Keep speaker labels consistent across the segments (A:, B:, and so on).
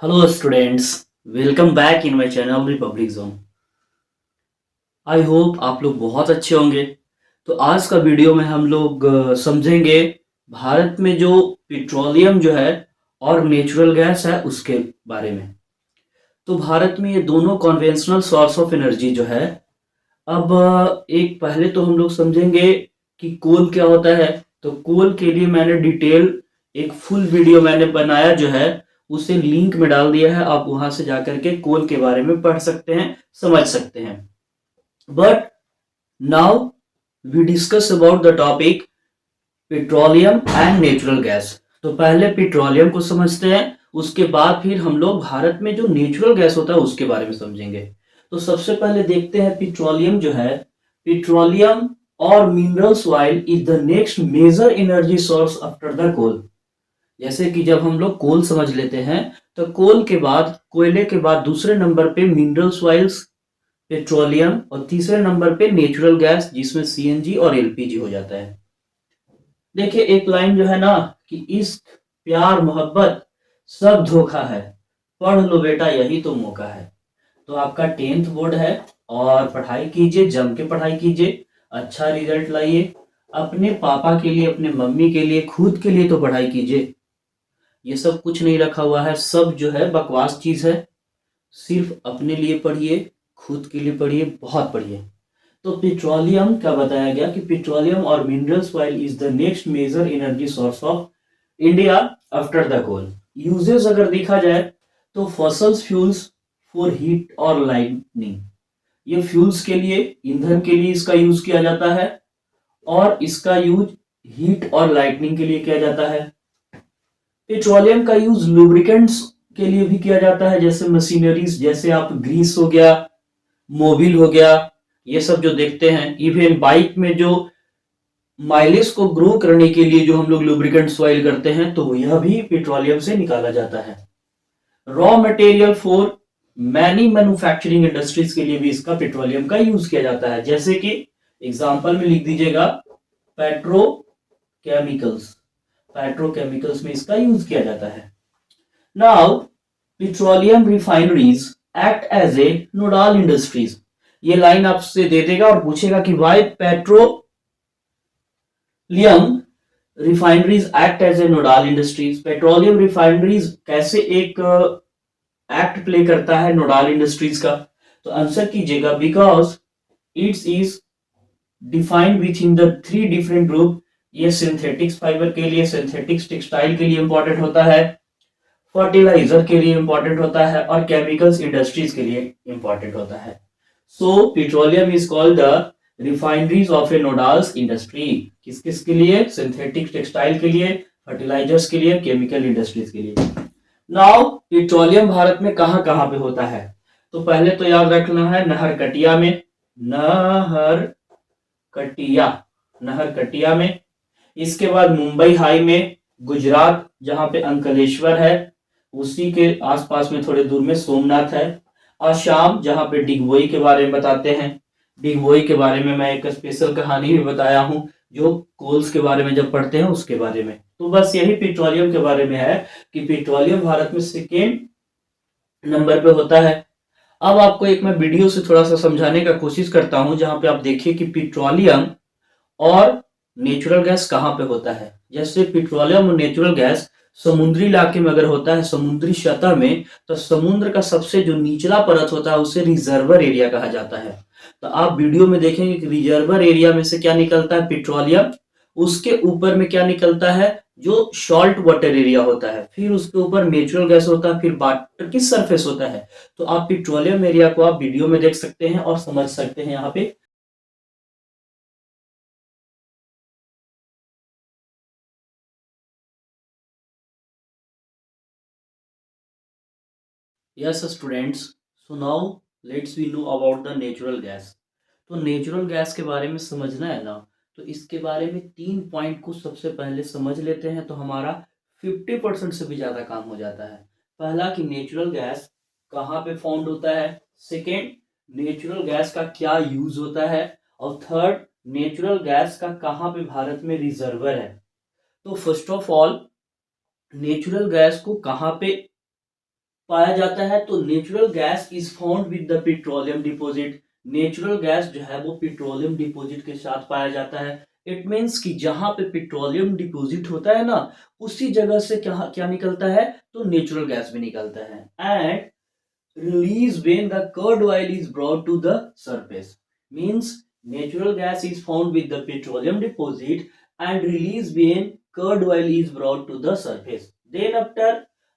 A: Hello students, welcome back in my channel Republic zone. I hope आप लोग बहुत अच्छे होंगे। तो आज का वीडियो में हम लोग समझेंगे भारत में जो पेट्रोलियम जो है और नेचुरल गैस है उसके बारे में। तो भारत में ये दोनों कॉन्वेंशनल सोर्स ऑफ एनर्जी जो है। अब एक पहले तो हम लोग समझेंगे कि कोल क्या होता है। तो कोल के लिए मैंने डिटेल एक फुल वीडियो मैंने बनाया जो है, उसे लिंक में डाल दिया है। आप वहां से जाकर के कोल के बारे में पढ़ सकते हैं, समझ सकते हैं। But now we discuss about the topic petroleum and natural gas. तो पहले पेट्रोलियम को समझते हैं, उसके बाद फिर हम लोग भारत में जो नेचुरल गैस होता है उसके बारे में समझेंगे। तो सबसे पहले देखते हैं पेट्रोलियम जो है। पेट्रोलियम और minerals oil is the next major energy source after the coal. जैसे कि जब हम लोग कोल समझ लेते हैं, तो कोल के बाद, कोयले के बाद दूसरे नंबर पे मिनरल्स ऑयल्स, पेट्रोलियम, और तीसरे नंबर पे नेचुरल गैस जिसमें सीएनजी और एलपीजी हो जाता है। देखिए एक लाइन जो है ना कि इश्क, प्यार, मोहब्बत सब धोखा है, पढ़ लो बेटा यही तो मौका है। तो आपका 10th बोर्ड है और पढ़ाई कीजिए, जम के पढ़ाई कीजिए, अच्छा रिजल्ट लाइए। अपने पापा के लिए, अपने मम्मी के लिए, खुद के लिए तो पढ़ाई कीजिए। ये सब कुछ नहीं रखा हुआ है, सब जो है बकवास चीज है। सिर्फ अपने लिए पढ़िए, खुद के लिए पढ़िए, बहुत पढ़िए। तो पेट्रोलियम का बताया गया कि पेट्रोलियम और minerals oil is the next major energy source of India after the coal. Uses अगर देखा जाए तो फॉसल्स फ्यूल्स फॉर हीट और लाइटनिंग, ये फ्यूल्स के लिए, ईंधन के लिए इसका यूज किया जाता है, और इसका यूज हीट और लाइटनिंग के लिए किया जाता है। पेट्रोलियम का यूज लुब्रिकेंट्स के लिए भी किया जाता है, जैसे मशीनरीज, जैसे आप ग्रीस हो गया, मोबिल हो गया, ये सब जो देखते हैं। इवन बाइक में जो माइलेज को ग्रो करने के लिए जो हम लोग लुब्रिकेंट्स ऑयल करते हैं, तो यह भी पेट्रोलियम से निकाला जाता है। Raw material for many manufacturing industries के लिए भी इसका पेट्रोलियम का यूज किया जाता है। जैसे कि एग्जांपल में लिख दीजिएगा, पेट्रोकेमिकल्स, पेट्रोकेमिकल्स में इसका यूज किया जाता है। Now petroleum refineries act as a nodal industries. ये लाइन आपसे दे देगा और पूछेगा कि why petroleum refineries act as a nodal industries. Petroleum refineries कैसे एक एक्ट प्ले करता है नोडाल इंडस्ट्रीज का। तो आंसर कीजिएगा, because it's is defined with in the three different group. ये सिंथेटिक्स फाइबर के लिए, सिंथेटिक्स टेक्सटाइल के लिए इंपॉर्टेंट होता है, फर्टिलाइजर के लिए इंपॉर्टेंट होता है, और केमिकल्स इंडस्ट्रीज के लिए इंपॉर्टेंट होता है। So petroleum is called the refineries of a nodals industry. किस किस के लिए? सिंथेटिक टेक्सटाइल के लिए, फर्टिलाइजर्स के लिए, केमिकल इंडस्ट्रीज के लिए। नाउ पेट्रोलियम भारत में कहां कहां पे होता है? तो पहले तो याद रखना है नहरकटिया में, नहरकटिया, नहरकटिया में। इसके बाद मुंबई हाई में, गुजरात जहां पे अंकलेश्वर है, उसी के आसपास में थोड़े दूर में सोमनाथ है। असम जहां पे डिगबोई के बारे में बताते हैं। डिगबोई के बारे में मैं एक स्पेशल कहानी भी बताया हूं, जो कोल्स के बारे में जब पढ़ते हैं उसके बारे में। तो बस यही पेट्रोलियम के बारे में है कि पेट्रोलियम भारत में सेकेंड नंबर पे होता है। अब आपको एक मैं वीडियो से थोड़ा सा समझाने का कोशिश करता हूं, जहां पे आप देखिए कि पेट्रोलियम और नेचुरल गैस कहाँ पे होता है। जैसे पेट्रोलियम और नेचुरल गैस समुद्री इलाके में अगर होता है, समुद्री सतह में, तो समुद्र का सबसे जो निचला परत होता है उसे रिजर्वर एरिया कहा जाता है। तो आप वीडियो में देखेंगे कि रिजर्वर एरिया में से क्या निकलता है? पेट्रोलियम। उसके ऊपर में क्या निकलता है? जो सॉल्ट वाटर एरिया होता है। फिर उसके ऊपर नेचुरल गैस होता है, फिर वाटर की सरफेस होता है। तो आप पेट्रोलियम एरिया को आप वीडियो में देख सकते हैं और समझ सकते हैं यहाँ पे। Yes, students. So now let's we know about the natural gas. तो नेचुरल गैस के बारे में समझना है ना, तो इसके बारे में 3 पॉइंट को सबसे पहले समझ लेते हैं, तो हमारा 50% से भी ज़्यादा काम हो जाता है। पहला कि नेचुरल गैस कहाँ पे फाउंड होता है, सेकेंड नेचुरल गैस का क्या यूज होता है, और थर्ड नेचुरल गैस का कहाँ पे भारत में रिजर्वर है। तो first of all natural gas को कहाँ पे पाया जाता है? तो natural gas is found with the petroleum deposit. Natural gas जो है वो पेट्रोलियम डिपॉजिट के साथ पाया जाता है। इट मीन्स कि जहां पे पेट्रोलियम डिपॉजिट होता है ना, उसी जगह से क्या क्या निकलता है? तो नेचुरल गैस भी निकलता है। And release when the crude oil is brought to the surface. Means natural gas is found with the petroleum deposit and release when crude oil is brought to the surface. Then after,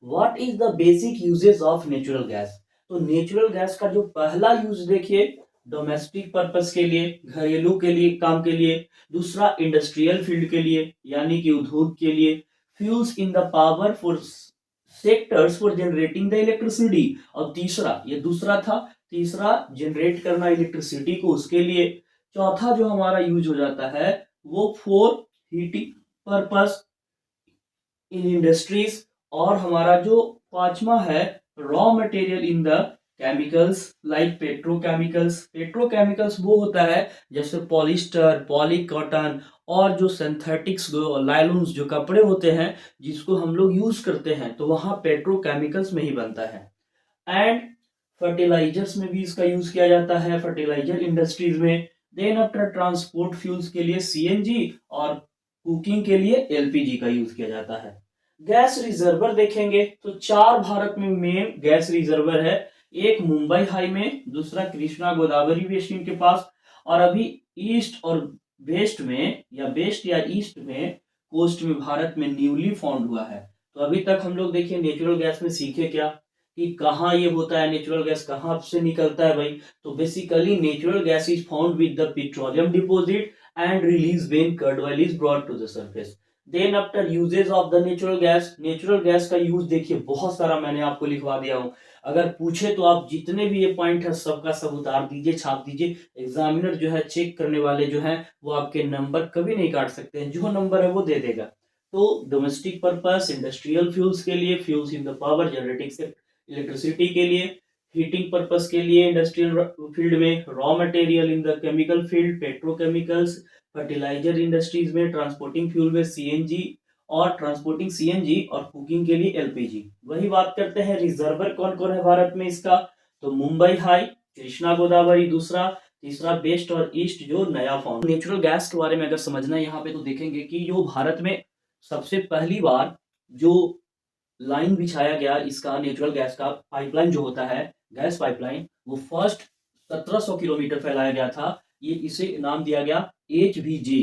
A: what is the basic uses of natural gas? तो natural gas का जो पहला use देखिए, domestic purpose के लिए, घरेलू के लिए, काम के लिए। दूसरा इंडस्ट्रियल फील्ड के लिए, यानी कि उद्योग के लिए। Fuels in the power for sectors for generating the electricity. और तीसरा, ये दूसरा था, तीसरा जनरेट करना इलेक्ट्रिसिटी को, उसके लिए। चौथा जो हमारा यूज हो जाता है वो for heating purpose in industries. और हमारा जो पांचवा है, raw material in the chemicals like petrochemicals. Petrochemicals वो होता है जैसे पॉलिस्टर, पॉली कॉटन और जो सिंथेटिक्स लाइलॉन्स जो कपड़े होते हैं जिसको हम लोग यूज करते हैं, तो वहां पेट्रोकेमिकल्स में ही बनता है। एंड फर्टिलाइजर्स में भी इसका यूज किया जाता है, फर्टिलाइजर इंडस्ट्रीज में। देन आफ्टर ट्रांसपोर्ट फ्यूल्स के लिए सीएनजी और कुकिंग के लिए एलपीजी का यूज किया जाता है। गैस रिजर्वर देखेंगे तो चार भारत में मेन गैस रिजर्वर है। एक मुंबई हाई में, दूसरा कृष्णा गोदावरी बेसिन के पास, और अभी ईस्ट और वेस्ट में, या वेस्ट या ईस्ट में, कोस्ट में भारत में न्यूली फाउंड हुआ है। तो अभी तक हम लोग देखिए नेचुरल गैस में सीखे क्या कि कहाँ ये होता है, नेचुरल गैस कहाँ से निकलता है भाई। तो basically natural gas is found with the petroleum deposit and release when crude oil is brought to the surface. Then after uses of the natural gas, natural gas का यूज देखिए बहुत सारा मैंने आपको लिखवा दिया हूं। अगर पूछे तो आप जितने भी ये पॉइंट है सबका सब उतार दीजिए, छाप दीजिए। एग्जामिनर जो है, चेक करने वाले जो है, वो आपके नंबर कभी नहीं काट सकते हैं, जो नंबर है वो दे देगा। तो डोमेस्टिक पर्पस, इंडस्ट्रियल फ्यूल्स के लिए, fuels in the power generating electricity के लिए, हीटिंग पर्पस के लिए इंडस्ट्रियल फील्ड में, raw material in the chemical field, petrochemicals, fertiliser industries में, ट्रांसपोर्टिंग फ्यूल में सीएनजी और ट्रांसपोर्टिंग सीएनजी, और कुकिंग के लिए एलपीजी। वही बात करते हैं रिजर्वर कौन कौन है भारत में इसका। तो मुंबई हाई, कृष्णा गोदावरी दूसरा, तीसरा वेस्ट और ईस्ट जो नया फाउंड। नेचुरल गैस के बारे में अगर समझना है यहाँ पे, तो देखेंगे कि जो भारत में सबसे पहली बार जो लाइन बिछाया गया इसका, नेचुरल गैस का पाइपलाइन जो होता है, गैस पाइपलाइन, वो फर्स्ट 1700 किलोमीटर फैलाया गया था। ये इसे नाम दिया गया एचवीजे।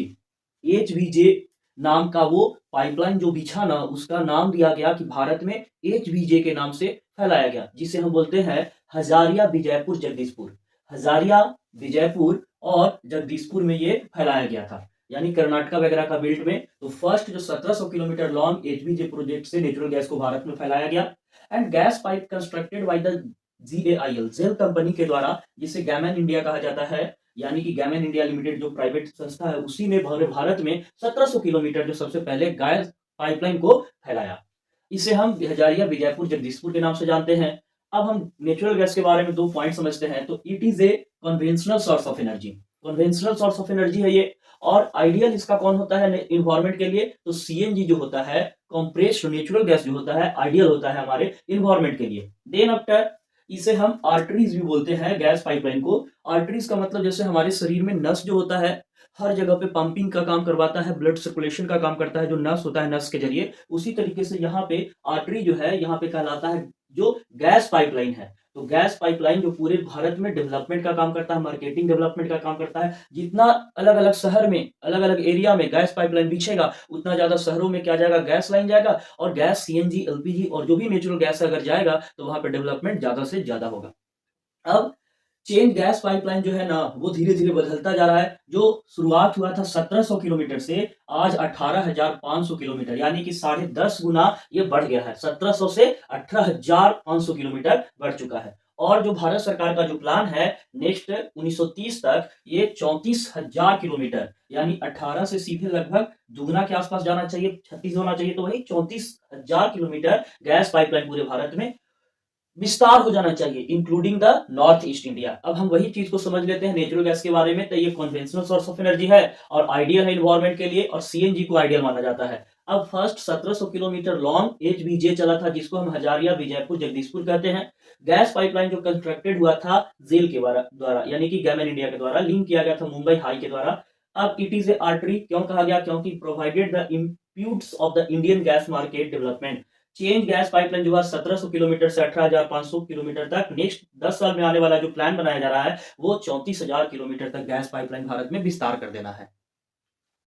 A: एचवीजे नाम का वो पाइपलाइन जो बिछा ना, उसका नाम दिया गया कि भारत में एचवीजे के नाम से फैलाया गया, जिसे हम बोलते हैं हजारिया विजयपुर जगदीशपुर। हजारिया, विजयपुर और जगदीशपुर में ये फैलाया गया था, यानी कर्नाटका वगैरह का बेल्ट में। तो फर्स्ट जो 1700 किलोमीटर लॉन्ग एचवीजे प्रोजेक्ट से नेचुरल गैस को भारत में फैलाया गया। And gas pipe constructed by the GAIL, GAIL company के द्वारा, जिसे गैमन इंडिया कहा जाता है, यानी कि गैमन इंडिया लिमिटेड जो प्राइवेट संस्था है, उसी ने भारत में 1700 किलोमीटर जो सबसे पहले गैस पाइपलाइन को फैलाया। इसे हम हजारिया विजयपुर जगदीशपुर के नाम से जानते हैं। अब हम नेचुरल गैस के बारे में दो पॉइंट समझते हैं। तो it is a conventional source of energy, conventional source of energy है ये। और आइडियल इसका कौन होता है इन्वायरमेंट के लिए? तो सीएनजी जो होता है, कंप्रेस्ड नेचुरल गैस जो होता है, आइडियल होता है हमारे इन्वायरमेंट के लिए। देन आफ्टर, इसे हम आर्टरीज भी बोलते हैं गैस पाइपलाइन को। आर्टरीज का मतलब जैसे हमारे शरीर में नस जो होता है, हर जगह पे पंपिंग का काम करवाता है, ब्लड सर्कुलेशन का काम करता है, जो नस होता है नस के जरिए, उसी तरीके से यहाँ पे आर्टरी जो है यहाँ पे कहलाता है जो गैस पाइपलाइन है। तो गैस पाइपलाइन जो पूरे भारत में डेवलपमेंट का काम करता है, मार्केटिंग डेवलपमेंट का काम करता है। जितना अलग अलग शहर में, अलग अलग एरिया में गैस पाइपलाइन बिछेगा, उतना ज्यादा शहरों में क्या जाएगा, गैस लाइन जाएगा, और गैस सीएनजी, एलपीजी और जो भी नेचुरल गैस अगर जाएगा तो वहां पर डेवलपमेंट ज्यादा से ज्यादा होगा। अब चेन गैस पाइपलाइन जो है ना, वो धीरे धीरे बदलता जा रहा है। जो शुरुआत हुआ था 1700 किलोमीटर से, आज 18,500 किलोमीटर, यानी कि 10.5 गुना ये बढ़ गया है। 1700 से 18,500 किलोमीटर बढ़ चुका है। और जो भारत सरकार का जो प्लान है नेक्स्ट 1930 तक, ये 34,000 किलोमीटर, यानी 18 से सीधे लगभग दुगना के आसपास जाना चाहिए, 36 होना चाहिए, तो वही 34,000 किलोमीटर गैस पाइपलाइन पूरे भारत में विस्तार हो जाना चाहिए, including the north east India. अब हम वही चीज को समझ लेते हैं नेचुरल गैस के बारे में। तो ये कन्वेंशनल सोर्स ऑफ एनर्जी है और आइडियल है इन्वायरमेंट के लिए, और सीएनजी को आइडियल माना जाता है। अब फर्स्ट 1700 किलोमीटर लॉन्ग एचबीजे चला था, जिसको हम हजारिया विजयपुर जगदीशपुर कहते हैं। गैस पाइपलाइन जो कंस्ट्रक्टेड हुआ था जेल के द्वारा यानी कि गैमन इंडिया के द्वारा लिंक किया गया था मुंबई हाई के द्वारा। अब इट इज ए आर्टरी क्यों कहा गया? क्योंकि provided the impetus of the Indian gas market development. Change gas pipeline जो है 1700 किलोमीटर से 18,500 किलोमीटर तक, नेक्स्ट 10 साल में आने वाला जो प्लान बनाया जा रहा है वो 34,000 किलोमीटर तक गैस पाइपलाइन भारत में विस्तार कर देना है।